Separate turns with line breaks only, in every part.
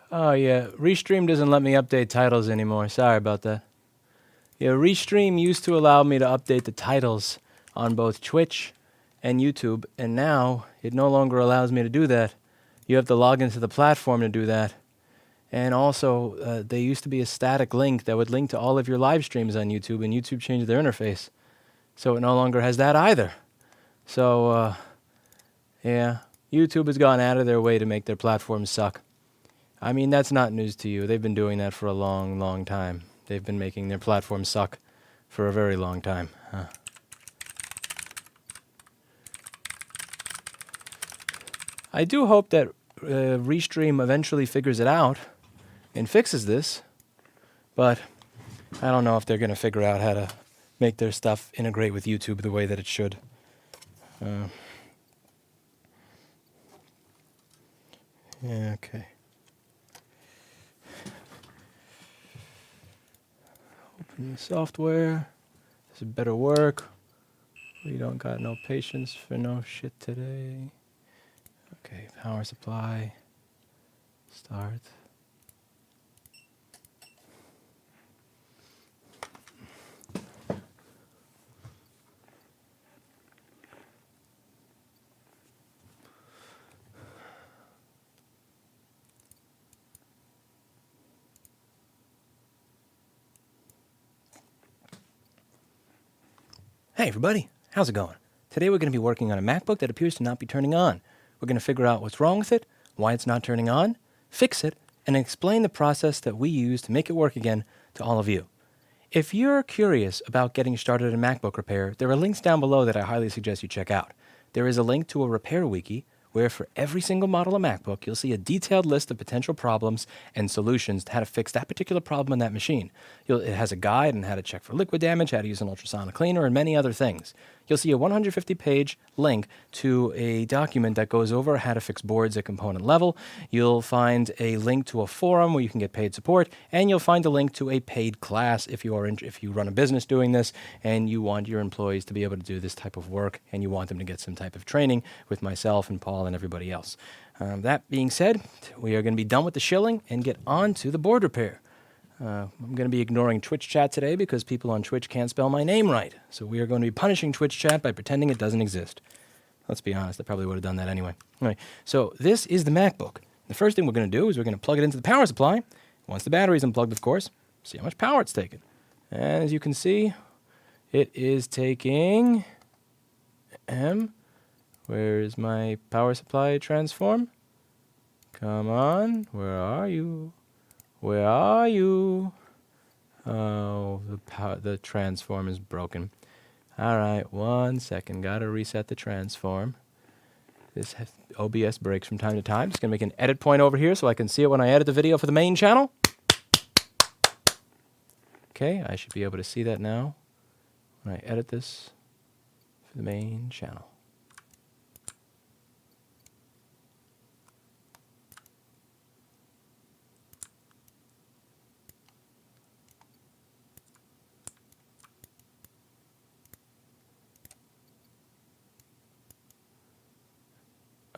Oh yeah, Restream doesn't let me update titles anymore. Sorry about that. Yeah, Restream used to allow me to update the titles on both Twitch and YouTube, and now it no longer allows me to do that. You have to log into the platform to do that. And also, there used to be a static link that would link to all of your live streams on YouTube, and YouTube changed their interface. So it no longer has that either. So, yeah, YouTube has gone out of their way to make their platforms suck. I mean, that's not news to you. They've been doing that for a long, long time. They've been making their platform suck for a very long time. I do hope that Restream eventually figures it out and fixes this, but I don't know if they're going to figure out how to make their stuff integrate with YouTube the way that it should. Yeah, okay. Open the software. This would better work. We don't got no patience for no shit today. Okay, power supply. Start. Hey everybody, how's it going? Today we're going to be working on a MacBook that appears to not be turning on. We're going to figure out what's wrong with it, why it's not turning on, fix it, and explain the process that we use to make it work again to all of you. If you're curious about getting started in MacBook repair, there are links down below that I highly suggest you check out. There is a link to a repair wiki where for every single model of MacBook, you'll see a detailed list of potential problems and solutions to how to fix that particular problem on that machine. It has a guide on how to check for liquid damage, how to use an ultrasonic cleaner, and many other things. You'll see a 150-page link to a document that goes over how to fix boards at component level. You'll find a link to a forum where you can get paid support, and you'll find a link to a paid class if you run a business doing this and you want your employees to be able to do this type of work and you want them to get some type of training with myself and Paul and everybody else. That being said, we are going to be done with the shilling and get on to the board repair. I'm going to be ignoring Twitch chat today because people on Twitch can't spell my name right. So we are going to be punishing Twitch chat by pretending it doesn't exist. Let's be honest, I probably would have done that anyway. All right, so this is the MacBook. The first thing we're going to do is we're going to plug it into the power supply. Once the battery is unplugged, of course, see how much power it's taking. And as you can see, it is taking... Where is my power supply transform? Come on, where are you? Where are you? Oh, the transform is broken. All right, 1 second. Got to reset the transform. This OBS breaks from time to time. Just going to make an edit point over here so I can see it when I edit the video for the main channel. Okay, I should be able to see that now when I edit this for the main channel.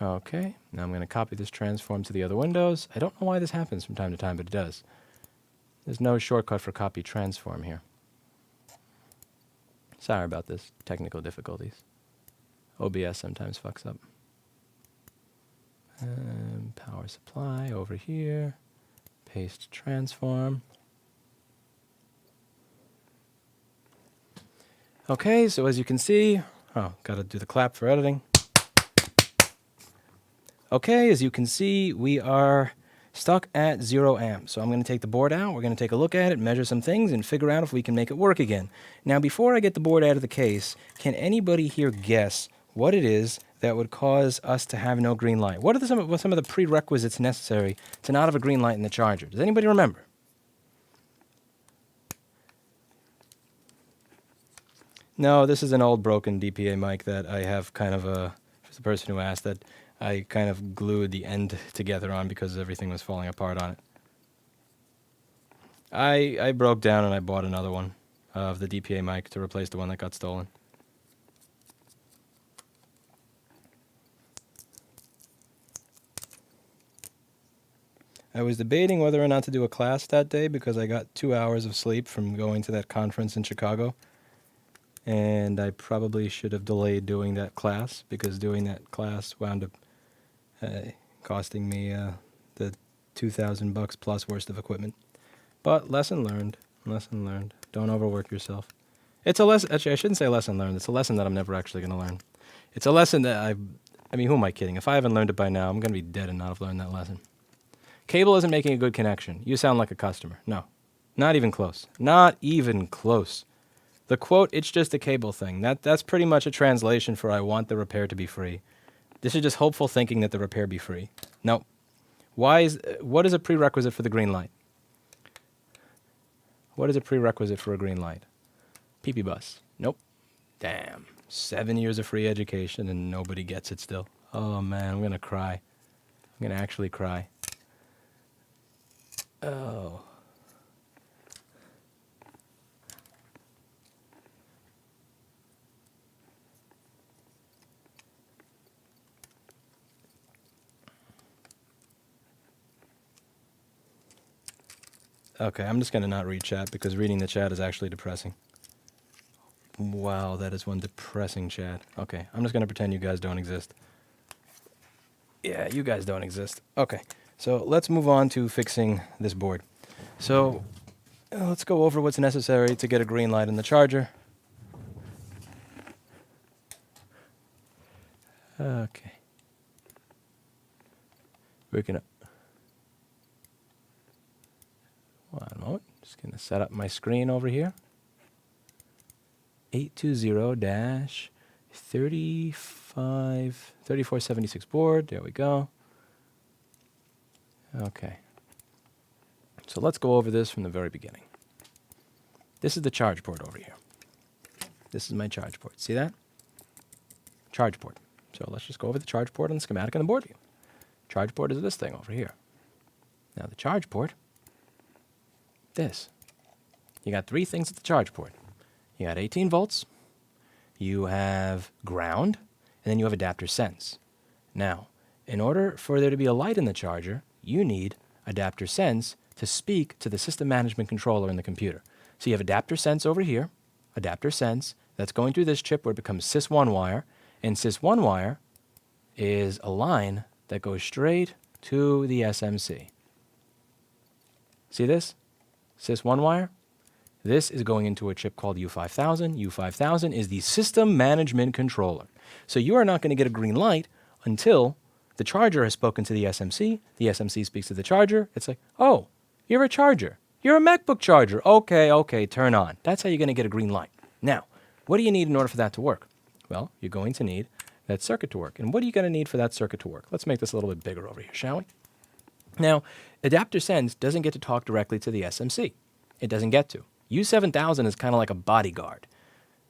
Okay, now I'm going to copy this transform to the other windows. I don't know why this happens from time to time, but it does. There's no shortcut for copy transform here. Sorry about this, technical difficulties. OBS sometimes fucks up. Power supply over here. Paste transform. Okay, so as you can see, got to do the clap for editing. Okay, as you can see, we are stuck at 0 amps. So I'm going to take the board out, we're going to take a look at it, measure some things, and figure out if we can make it work again. Now, before I get the board out of the case, can anybody here guess what it is that would cause us to have no green light? What are some of the prerequisites necessary to not have a green light in the charger? Does anybody remember? No, this is an old broken DPA mic that I have kind of for the person who asked that I kind of glued the end together on because everything was falling apart on it. I broke down and I bought another one of the DPA mic to replace the one that got stolen. I was debating whether or not to do a class that day because I got 2 hours of sleep from going to that conference in Chicago. And I probably should have delayed doing that class because doing that class wound up costing me the $2,000 plus worth of equipment. But lesson learned. Lesson learned. Don't overwork yourself. It's a lesson. Actually, I shouldn't say lesson learned. It's a lesson that I'm never actually going to learn. It's a lesson that I mean, who am I kidding? If I haven't learned it by now, I'm going to be dead and not have learned that lesson. Cable isn't making a good connection. You sound like a customer. No. Not even close. Not even close. The quote, "It's just a cable thing," that's pretty much a translation for "I want the repair to be free." This is just hopeful thinking that the repair be free. No. What is a prerequisite for the green light? What is a prerequisite for a green light? PP bus. Nope. Damn. 7 years of free education and nobody gets it still. Oh man, I'm gonna cry. I'm gonna actually cry. Oh. Okay, I'm just going to not read chat because reading the chat is actually depressing. Wow, that is one depressing chat. Okay, I'm just going to pretend you guys don't exist. Yeah, you guys don't exist. Okay, so let's move on to fixing this board. So let's go over what's necessary to get a green light in the charger. Okay. We're going to... One moment. Just going to set up my screen over here. 820-3476 board. There we go. Okay. So let's go over this from the very beginning. This is the charge port over here. This is my charge port. See that? Charge port. So let's just go over the charge port on the schematic on the board view. Charge port is this thing over here. Now the charge port, this. You got three things at the charge port. You got 18 volts, you have ground, and then you have adapter sense. Now, in order for there to be a light in the charger, you need adapter sense to speak to the system management controller in the computer. So you have adapter sense over here, adapter sense, that's going through this chip where it becomes sys1 wire, and sys1 wire is a line that goes straight to the SMC. See this? Sys1 wire? This is going into a chip called U5000. U5000 is the system management controller. So you are not going to get a green light until the charger has spoken to the SMC. The SMC speaks to the charger. It's like, oh, you're a charger. You're a MacBook charger. Okay, turn on. That's how you're going to get a green light. Now, what do you need in order for that to work? Well, you're going to need that circuit to work. And what are you going to need for that circuit to work? Let's make this a little bit bigger over here, shall we? Now, adapter sense doesn't get to talk directly to the SMC. It doesn't get to. U7000 is kind of like a bodyguard.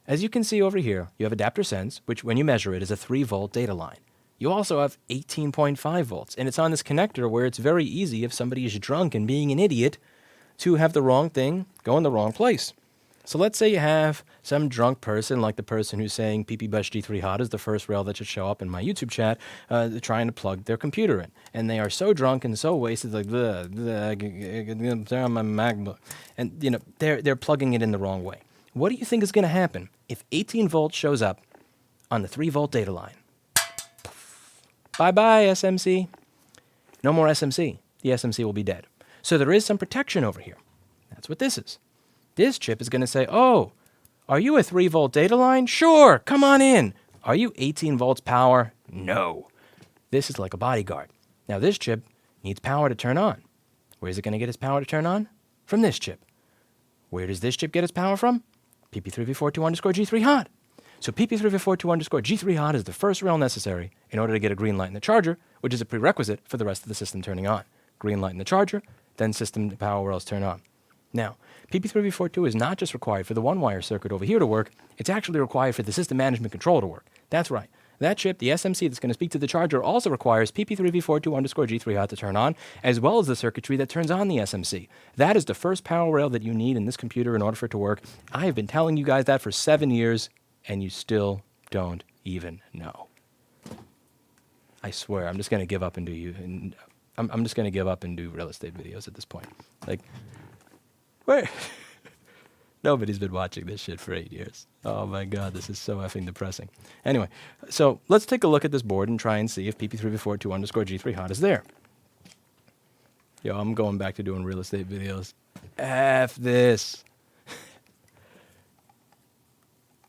As you can see over here, you have adapter sense, which when you measure it is a 3-volt data line. You also have 18.5 volts, and it's on this connector where it's very easy if somebody is drunk and being an idiot to have the wrong thing go in the wrong place. So let's say you have some drunk person, like the person who's saying PP Bus G3 Hot is the first rail that should show up in my YouTube chat, trying to plug their computer in. And they are so drunk and so wasted, like, on my MacBook. And, you know, they're plugging it in the wrong way. What do you think is going to happen if 18 volts shows up on the 3-volt data line? Bye-bye, SMC. No more SMC. The SMC will be dead. So there is some protection over here. That's what this is. This chip is going to say, oh, are you a 3-volt data line? Sure, come on in. Are you 18 volts power? No. This is like a bodyguard. Now this chip needs power to turn on. Where is it going to get its power to turn on? From this chip. Where does this chip get its power from? PP3V42_G3 hot. So PP3V42_G3 hot is the first rail necessary in order to get a green light in the charger, which is a prerequisite for the rest of the system turning on. Green light in the charger, then system power rails turn on. Now, PP3V42 is not just required for the one-wire circuit over here to work, it's actually required for the system management controller to work. That's right. That chip, the SMC that's going to speak to the charger, also requires PP3V42_G3 hot to turn on, as well as the circuitry that turns on the SMC. That is the first power rail that you need in this computer in order for it to work. I have been telling you guys that for 7 years, and you still don't even know. I swear, I'm just going to give up and do you. And I'm just going to give up and do real estate videos at this point. Like, where? Nobody's been watching this shit for 8 years. Oh my God, this is so effing depressing. Anyway, so let's take a look at this board and try and see if PP3V42_G3hot is there. Yo, I'm going back to doing real estate videos. F this.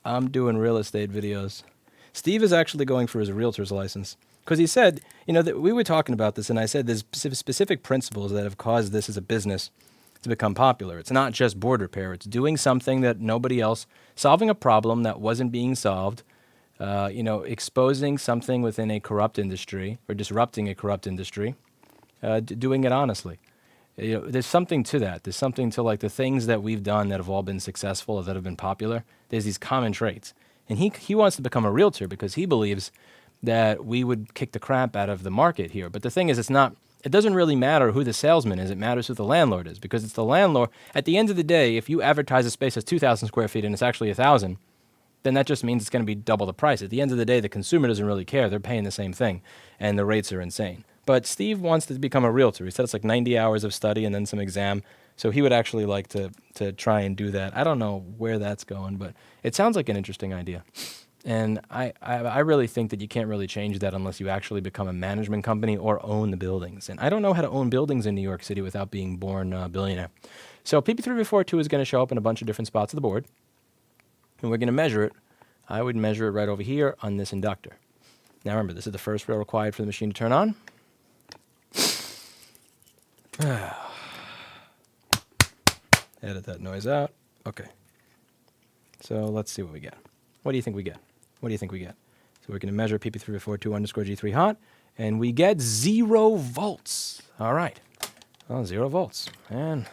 I'm doing real estate videos. Steve is actually going for his realtor's license. Because he said, you know, that we were talking about this, and I said there's specific principles that have caused this as a business to become popular. It's not just board repair. It's doing something that nobody else, solving a problem that wasn't being solved, you know, exposing something within a corrupt industry or disrupting a corrupt industry, doing it honestly. You know, there's something to that. There's something to like the things that we've done that have all been successful or that have been popular. There's these common traits. And he wants to become a realtor because he believes that we would kick the crap out of the market here. But the thing is, it doesn't really matter who the salesman is. It matters who the landlord is, because it's the landlord. At the end of the day, if you advertise a space as 2,000 square feet and it's actually 1,000, then that just means it's going to be double the price. At the end of the day, the consumer doesn't really care. They're paying the same thing, and the rates are insane. But Steve wants to become a realtor. He said it's like 90 hours of study and then some exam. So he would actually like to try and do that. I don't know where that's going, but it sounds like an interesting idea. And I really think that you can't really change that unless you actually become a management company or own the buildings. And I don't know how to own buildings in New York City without being born a billionaire. So PP3V42 is going to show up in a bunch of different spots of the board. And we're going to measure it. I would measure it right over here on this inductor. Now remember, this is the first rail required for the machine to turn on. Edit that noise out. Okay. So let's see what we get. What do you think we get? What do you think we get? So we're going to measure PP3V42_G3hot, and we get 0 volts. All right. Well, 0 volts. And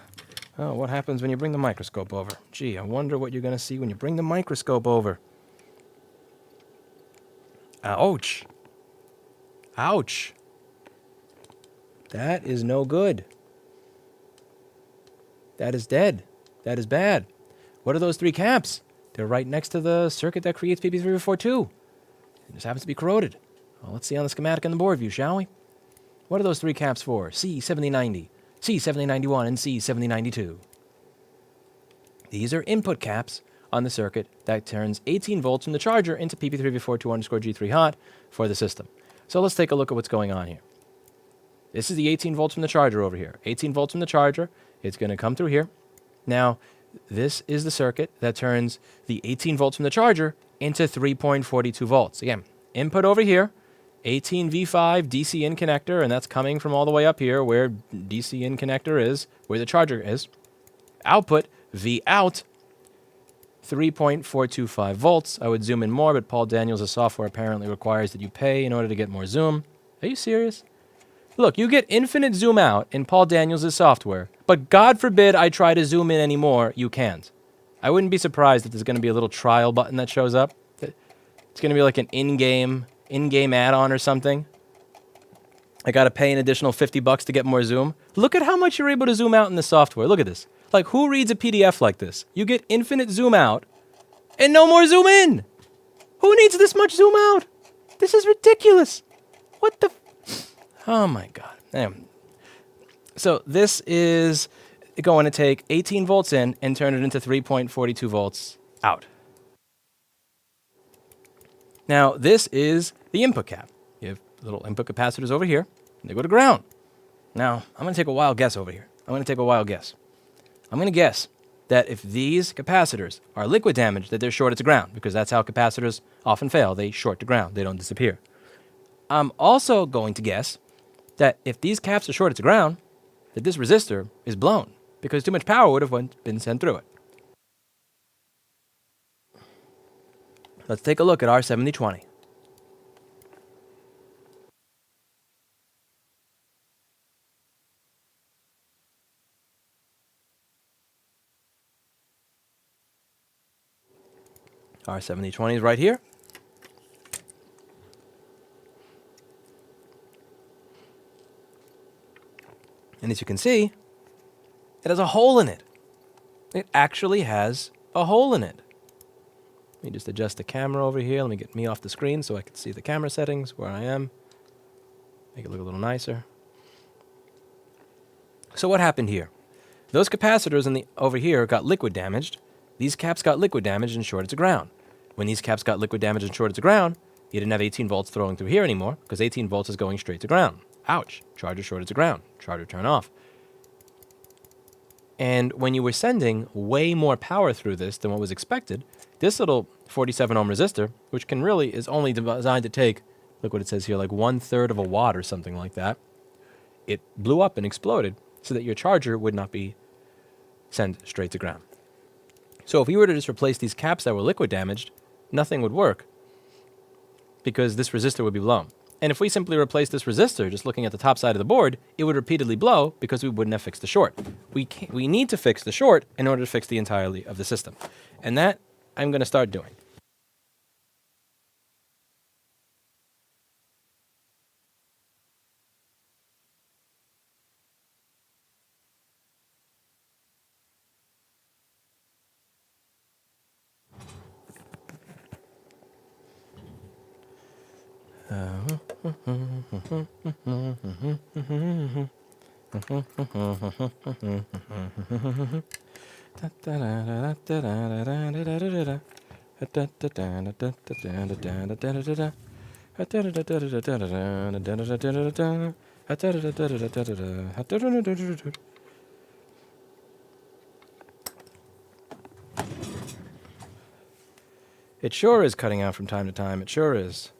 what happens when you bring the microscope over? Gee, I wonder what you're going to see when you bring the microscope over. Ouch. Ouch. That is no good. That is dead. That is bad. What are those 3 caps? They're right next to the circuit that creates PP3V42. It just happens to be corroded. Well, let's see on the schematic in the board view, shall we? What are those 3 caps for? C7090, C7091, and C7092. These are input caps on the circuit that turns 18 volts from the charger into PP3V42_G3hot for the system. So let's take a look at what's going on here. This is the 18 volts from the charger over here. 18 volts from the charger. It's going to come through here. Now, this is the circuit that turns the 18 volts from the charger into 3.42 volts. Again, input over here, 18V5 DC in connector, and that's coming from all the way up here where DC in connector is, where the charger is. Output, V out, 3.425 volts. I would zoom in more, but Paul Daniels' software apparently requires that you pay in order to get more zoom. Are you serious? Look, you get infinite zoom out in Paul Daniels' software, but God forbid I try to zoom in anymore, you can't. I wouldn't be surprised if there's going to be a little trial button that shows up. It's going to be like an in-game add-on or something. I got to pay an additional $50 to get more zoom. Look at how much you're able to zoom out in the software. Look at this. Like, who reads a PDF like this? You get infinite zoom out and no more zoom in. Who needs this much zoom out? This is ridiculous. What the... Oh my God. Anyway. So this is going to take 18 volts in and turn it into 3.42 volts out. Now this is the input cap. You have little input capacitors over here, and they go to ground. Now I'm going to take a wild guess over here. I'm going to guess that if these capacitors are liquid damaged, that they're shorted to ground, because that's how capacitors often fail. They short to ground. They don't disappear. I'm also going to guess that if these caps are shorted to ground, that this resistor is blown because too much power would have been sent through it. Let's take a look at our 7020. Our 7020 is right here. And as you can see, it has a hole in it. It actually has a hole in it. Let me just adjust the camera over here. Let me get me off the screen so I can see the camera settings where I am. Make it look a little nicer. So what happened here? Those capacitors over here got liquid damaged. These caps got liquid damaged and shorted to ground. When these caps got liquid damaged and shorted to ground, you didn't have 18 volts flowing through here anymore because 18 volts is going straight to ground. Ouch. Charger shorted to ground. Charger turn off. And when you were sending way more power through this than what was expected, this little 47 ohm resistor, which is only designed to take, look what it says here, like 1/3 of a watt or something like that, it blew up and exploded so that your charger would not be sent straight to ground. So if you were to just replace these caps that were liquid damaged, nothing would work because this resistor would be blown. And if we simply replace this resistor, just looking at the top side of the board, it would repeatedly blow because we wouldn't have fixed the short. We need to fix the short in order to fix the entirety of the system. And that I'm going to start doing. It sure is cutting out from time to time. It sure is.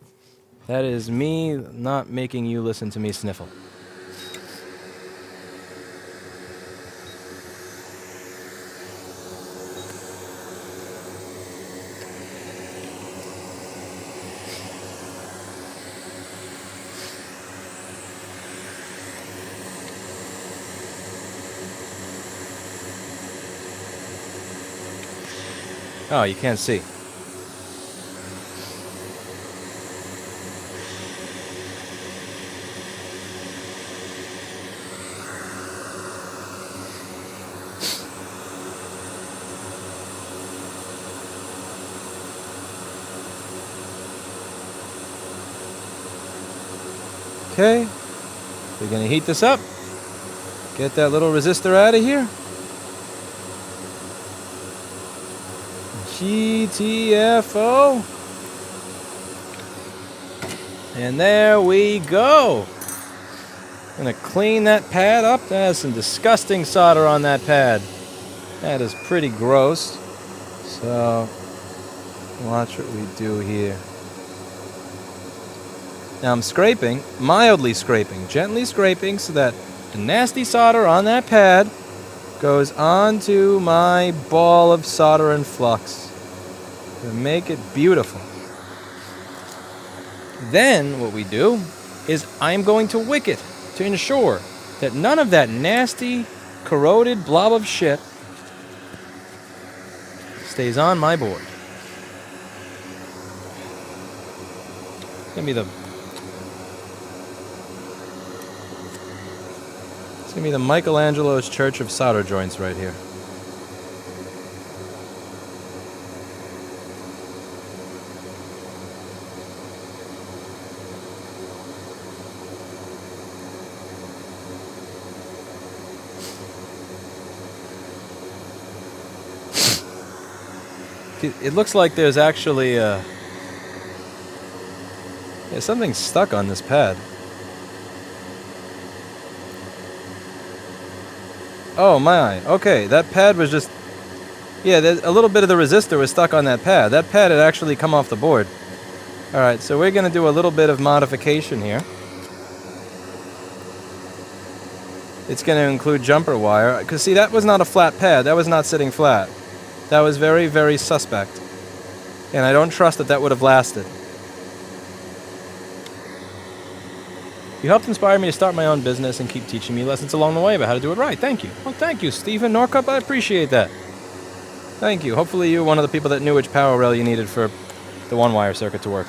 That is me not making you listen to me sniffle. Oh, you can't see. Okay, we're going to heat this up. Get that little resistor out of here. GTFO. And there we go. I'm going to clean that pad up. That has some disgusting solder on that pad. That is pretty gross. So, watch what we do here. Now I'm scraping, mildly scraping, gently scraping so that the nasty solder on that pad goes onto my ball of solder and flux to make it beautiful. Then what we do is I'm going to wick it to ensure that none of that nasty, corroded blob of shit stays on my board. Give me the Give me the Michelangelo's Church of Solder Joints right here. It looks like there's actually something stuck on this pad. Oh my, okay, that pad was just... Yeah, a little bit of the resistor was stuck on that pad. That pad had actually come off the board. Alright, so we're going to do a little bit of modification here. It's going to include jumper wire. Because see, that was not a flat pad. That was not sitting flat. That was very, very suspect. And I don't trust that that would have lasted. You helped inspire me to start my own business and keep teaching me lessons along the way about how to do it right. Thank you. Well, thank you, Stephen Norcup. I appreciate that. Thank you. Hopefully you're one of the people that knew which power rail you needed for the one-wire circuit to work.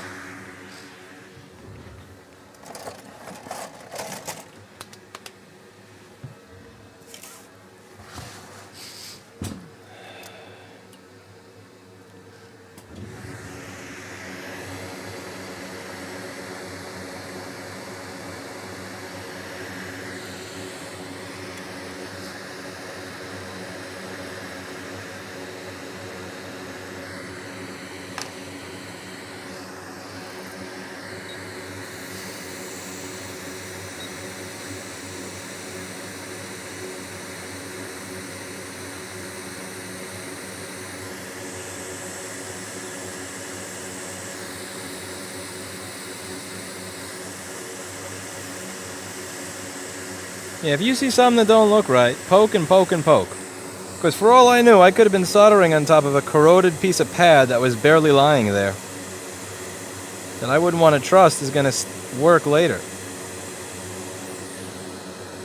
Yeah, if you see something that don't look right, poke and poke and poke. Because for all I knew, I could have been soldering on top of a corroded piece of pad that was barely lying there. That I wouldn't want to trust is going to work later.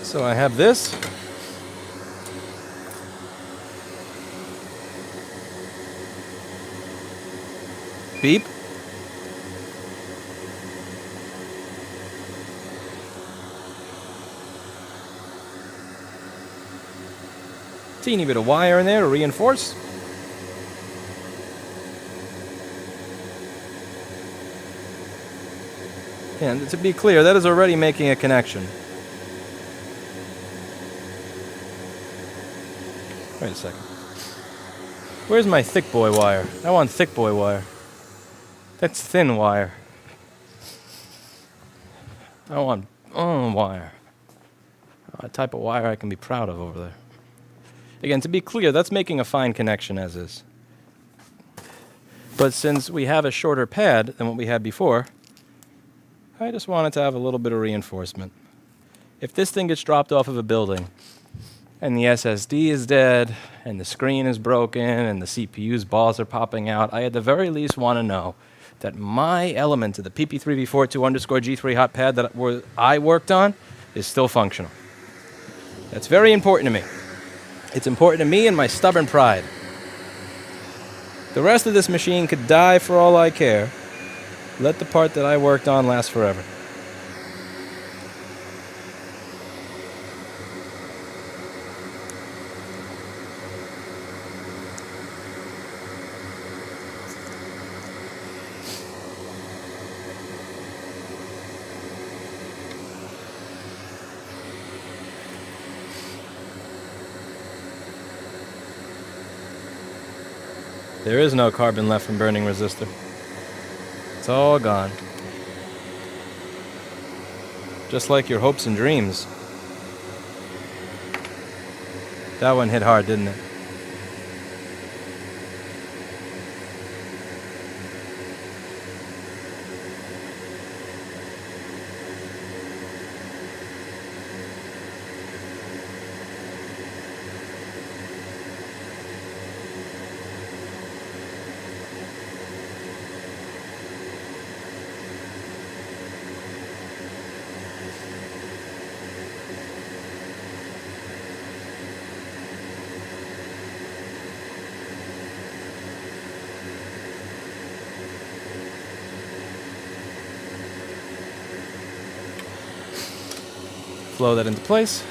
So I have this. Beep. Teeny bit of wire in there to reinforce. And to be clear, that is already making a connection. Wait a second. Where's my thick boy wire? I want thick boy wire. That's thin wire. I want wire. A type of wire I can be proud of over there. Again, to be clear, that's making a fine connection as is. But since we have a shorter pad than what we had before, I just wanted to have a little bit of reinforcement. If this thing gets dropped off of a building, and the SSD is dead, and the screen is broken, and the CPU's balls are popping out, I at the very least want to know that my element of the PP3V42_G3 hot pad that I worked on is still functional. That's very important to me. It's important to me and my stubborn pride. The rest of this machine could die for all I care. Let the part that I worked on last forever. There is no carbon left from burning resistor. It's all gone. Just like your hopes and dreams. That one hit hard, didn't it? Flow that into place.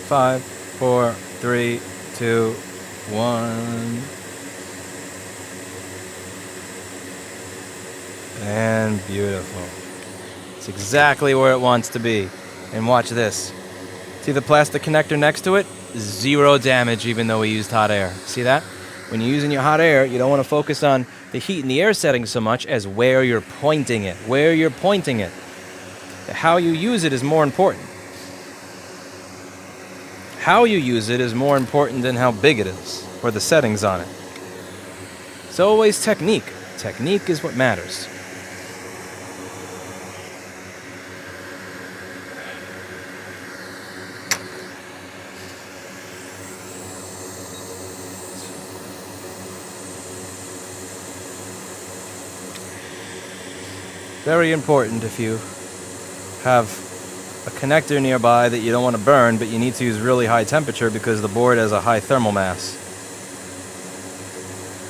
Five, 4, 3, 2, 1. And beautiful. It's exactly where it wants to be. And watch this. See the plastic connector next to it? 0 damage even though we used hot air. See that? When you're using your hot air, you don't want to focus on the heat in the air settings so much as where you're pointing it. Where you're pointing it. How you use it is more important. How you use it is more important than how big it is, or the settings on it. It's always technique. Technique is what matters. Very important if you have a connector nearby that you don't want to burn, but you need to use really high temperature because the board has a high thermal mass.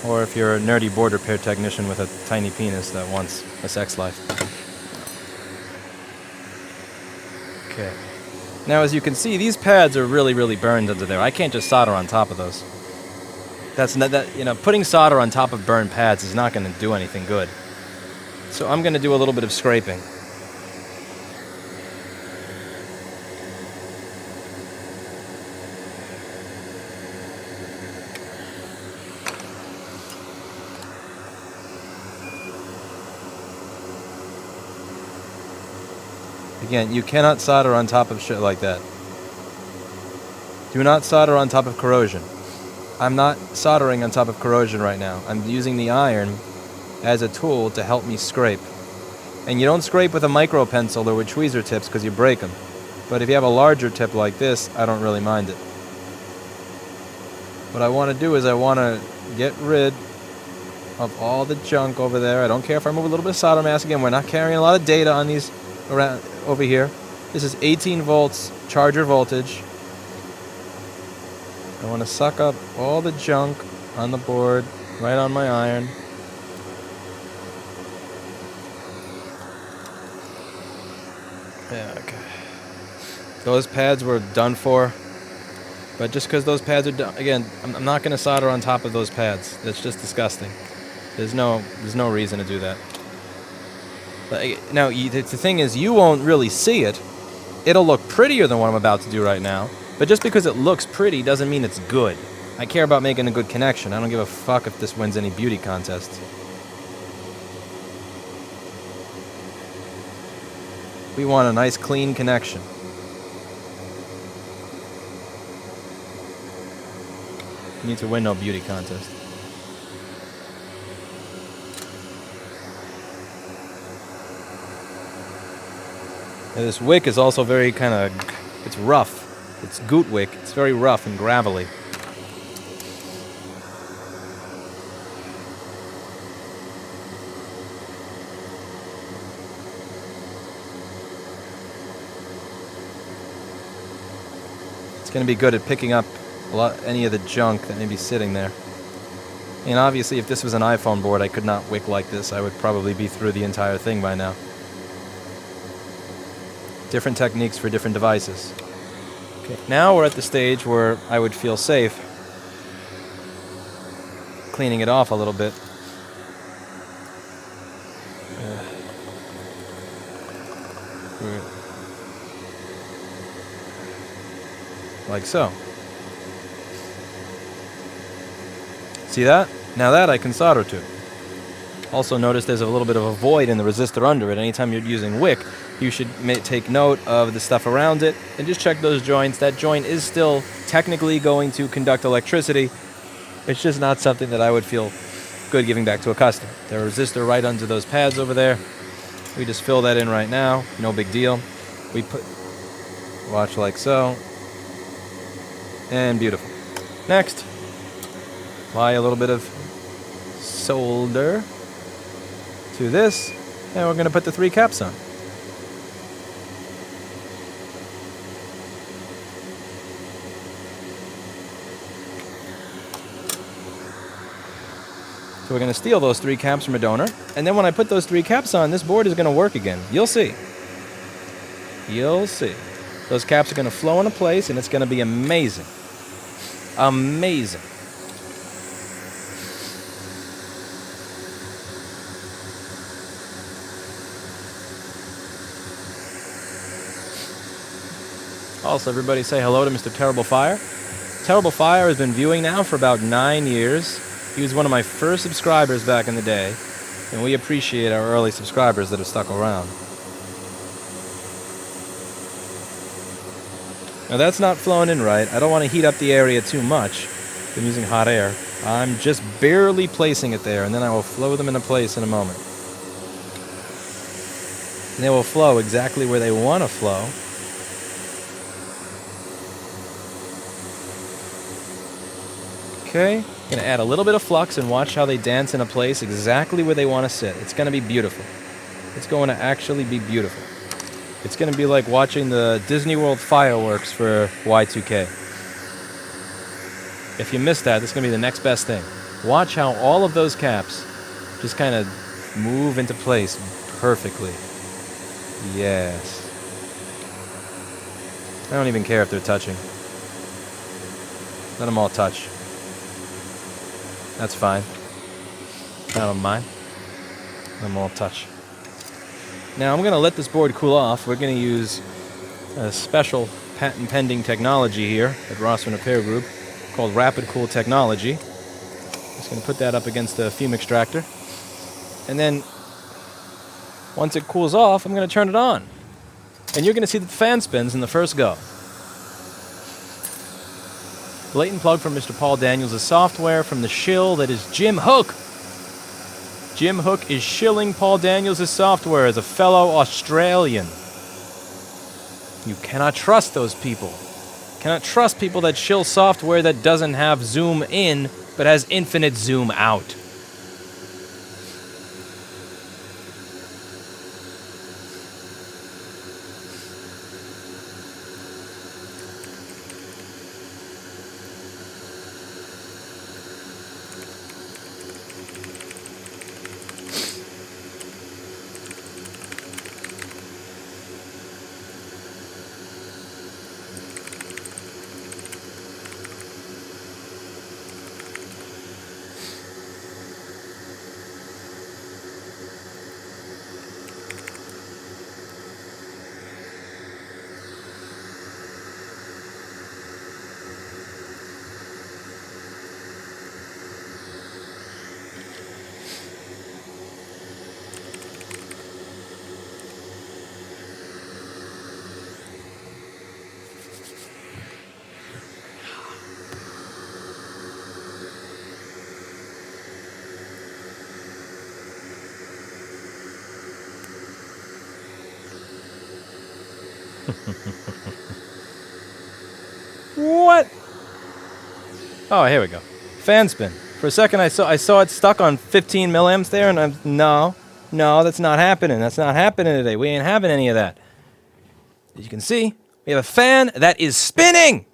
Or if you're a nerdy board repair technician with a tiny penis that wants a sex life. Okay. Now as you can see, these pads are really, really burned under there. I can't just solder on top of those. That's not that, you know, putting solder on top of burned pads is not going to do anything good. So I'm going to do a little bit of scraping. Again, you cannot solder on top of shit like that. Do not solder on top of corrosion. I'm not soldering on top of corrosion right now. I'm using the iron as a tool to help me scrape. And you don't scrape with a micro pencil or with tweezer tips because you break them. But if you have a larger tip like this, I don't really mind it. What I want to do is I want to get rid of all the junk over there. I don't care if I move a little bit of solder mask. Again, we're not carrying a lot of data on these around over here. This is 18 volts charger voltage. I want to suck up all the junk on the board, right on my iron. Yeah, okay. Those pads were done for. But just because those pads are done, again, I'm not going to solder on top of those pads. That's just disgusting. There's no reason to do that. But now, the thing is, you won't really see it. It'll look prettier than what I'm about to do right now. But just because it looks pretty doesn't mean it's good. I care about making a good connection. I don't give a fuck if this wins any beauty contests. We want a nice, clean connection. You need to win no beauty contest. And this wick is also very kind of, it's rough. It's goot wick. It's very rough and gravelly. It's going to be good at picking up any of the junk that may be sitting there. And obviously, if this was an iPhone board, I could not wick like this. I would probably be through the entire thing by now. Different techniques for different devices. Okay, now we're at the stage where I would feel safe cleaning it off a little bit. Like so. See that? Now that I can solder to. Also notice there's a little bit of a void in the resistor under it. Anytime you're using wick, you should take note of the stuff around it and just check those joints. That joint is still technically going to conduct electricity. It's just not something that I would feel good giving back to a customer. There's a resistor right under those pads over there. We just fill that in right now. No big deal. We watch like so. And beautiful. Next, apply a little bit of solder to this, and we're going to put the 3 caps on. So we're going to steal those 3 caps from a donor, and then when I put those 3 caps on, this board is going to work again. You'll see. You'll see. Those caps are going to flow into place, and it's going to be amazing. Amazing. Also, everybody say hello to Mr. Terrible Fire. Terrible Fire has been viewing now for about 9 years. He was one of my first subscribers back in the day, and we appreciate our early subscribers that have stuck around. Now that's not flowing in right. I don't want to heat up the area too much. I'm using hot air. I'm just barely placing it there, and then I will flow them into place in a moment. And they will flow exactly where they want to flow. Okay, I'm going to add a little bit of flux and watch how they dance in a place exactly where they want to sit. It's going to be beautiful. It's going to actually be beautiful. It's going to be like watching the Disney World fireworks for Y2K. If you missed that, this is going to be the next best thing. Watch how all of those caps just kind of move into place perfectly. Yes. I don't even care if they're touching. Let them all touch. That's fine. I don't mind. Let them all touch. Now I'm going to let this board cool off. We're going to use a special patent-pending technology here at Rossmann Repair Group called Rapid Cool Technology. Just going to put that up against the fume extractor. And then once it cools off, I'm going to turn it on. And you're going to see that the fan spins in the first go. Blatant plug from Mr. Paul Daniels, a software from the shill that is Jim Hook. Jim Hook is shilling Paul Daniels' software as a fellow Australian. You cannot trust those people. Cannot trust people that shill software that doesn't have zoom in, but has infinite zoom out. What? Oh, here we go. Fan spin. For a second, I saw it stuck on 15 milliamps there, and no, that's not happening. That's not happening today. We ain't having any of that. As you can see, we have a fan that is spinning.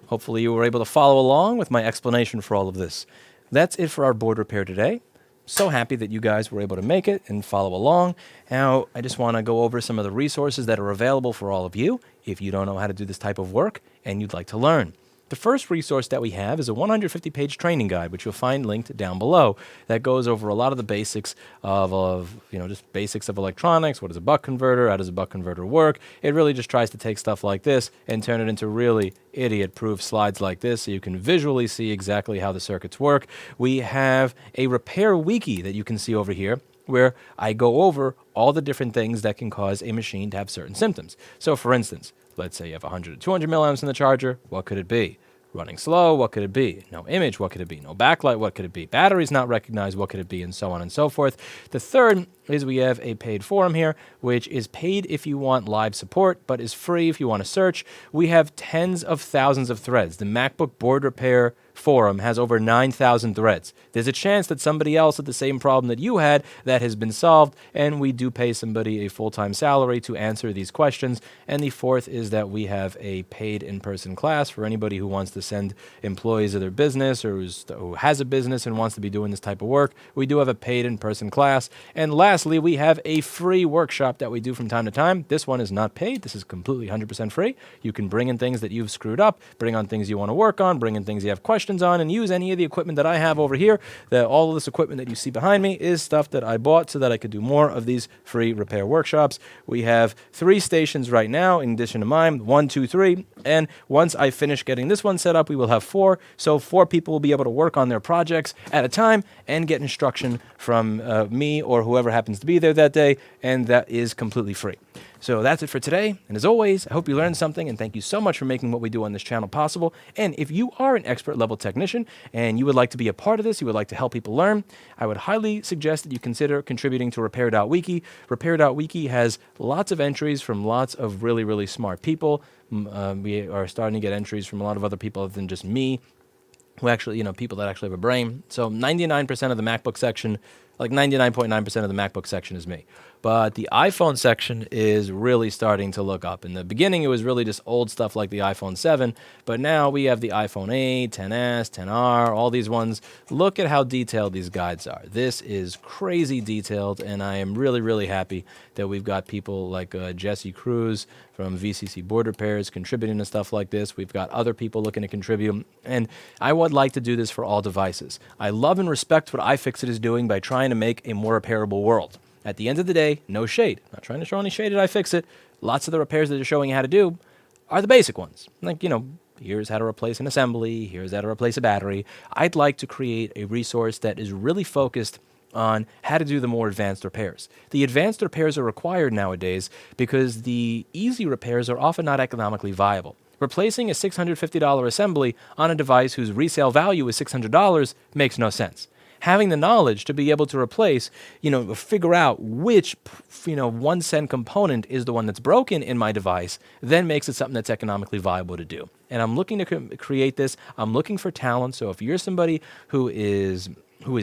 Hopefully, you were able to follow along with my explanation for all of this. That's it for our board repair today. So happy that you guys were able to make it and follow along. Now, I just want to go over some of the resources that are available for all of you if you don't know how to do this type of work and you'd like to learn. The first resource that we have is a 150-page training guide, which you'll find linked down below, that goes over a lot of the basics of just basics of electronics. What is a buck converter? How does a buck converter work? It really just tries to take stuff like this and turn it into really idiot-proof slides like this so you can visually see exactly how the circuits work. We have a repair wiki that you can see over here, where I go over all the different things that can cause a machine to have certain symptoms. So, for instance, let's say you have 100 to 200 milliamps in the charger. What could it be? Running slow, what could it be? No image, what could it be? No backlight, what could it be? Batteries not recognized, what could it be? And so on and so forth. The third is we have a paid forum here, which is paid if you want live support, but is free if you want to search. We have tens of thousands of threads. The MacBook board repair forum has over 9,000 threads. There's a chance that somebody else had the same problem that you had that has been solved, and we do pay somebody a full-time salary to answer these questions. And the fourth is that we have a paid in-person class for anybody who wants to send employees of their business or who has a business and wants to be doing this type of work. We do have a paid in-person class. And lastly, we have a free workshop that we do from time to time. This one is not paid. This is completely 100% free. You can bring in things that you've screwed up, bring on things you want to work on, bring in things you have questions on, and use any of the equipment that I have over here. All of this equipment that you see behind me is stuff that I bought so that I could do more of these free repair workshops. We have 3 stations right now in addition to mine, 1, 2, 3, and once I finish getting this one set up, we will have 4. So 4 people will be able to work on their projects at a time and get instruction from me or whoever happens to be there that day, and that is completely free. So that's it for today. And as always, I hope you learned something, and thank you so much for making what we do on this channel possible. And if you are an expert level technician and you would like to be a part of this, you would like to help people learn, I would highly suggest that you consider contributing to Repair.wiki. Repair.wiki has lots of entries from lots of really, really smart people. We are starting to get entries from a lot of other people other than just me, who actually, people that actually have a brain. So 99% of the MacBook section, like 99.9% of the MacBook section is me. But the iPhone section is really starting to look up. In the beginning, it was really just old stuff like the iPhone 7, but now we have the iPhone 8, 10s, 10R, all these ones. Look at how detailed these guides are. This is crazy detailed, and I am really, really happy that we've got people like Jesse Cruz from VCC Board Repairs contributing to stuff like this. We've got other people looking to contribute, and I would like to do this for all devices. I love and respect what iFixit is doing by trying to make a more repairable world. At the end of the day, no shade. Not trying to show any shade at iFixit. Lots of the repairs that they're showing you how to do are the basic ones. Like, here's how to replace an assembly. Here's how to replace a battery. I'd like to create a resource that is really focused on how to do the more advanced repairs. The advanced repairs are required nowadays because the easy repairs are often not economically viable. Replacing a $650 assembly on a device whose resale value is $600 makes no sense. having the knowledge to be able to replace, figure out which, 1 cent component is the one that's broken in my device, then makes it something that's economically viable to do. And I'm looking to create this. I'm looking for talent. So if you're somebody who is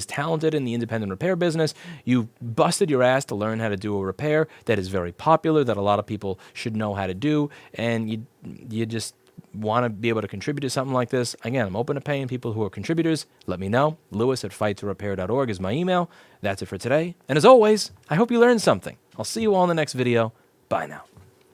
talented in the independent repair business, you busted your ass to learn how to do a repair that is very popular, that a lot of people should know how to do, and you just want to be able to contribute to something like this, again, I'm open to paying people who are contributors. Let me know. Lewis@fighttorepair.org is my email. That's it for today. And as always, I hope you learned something. I'll see you all in the next video. Bye now.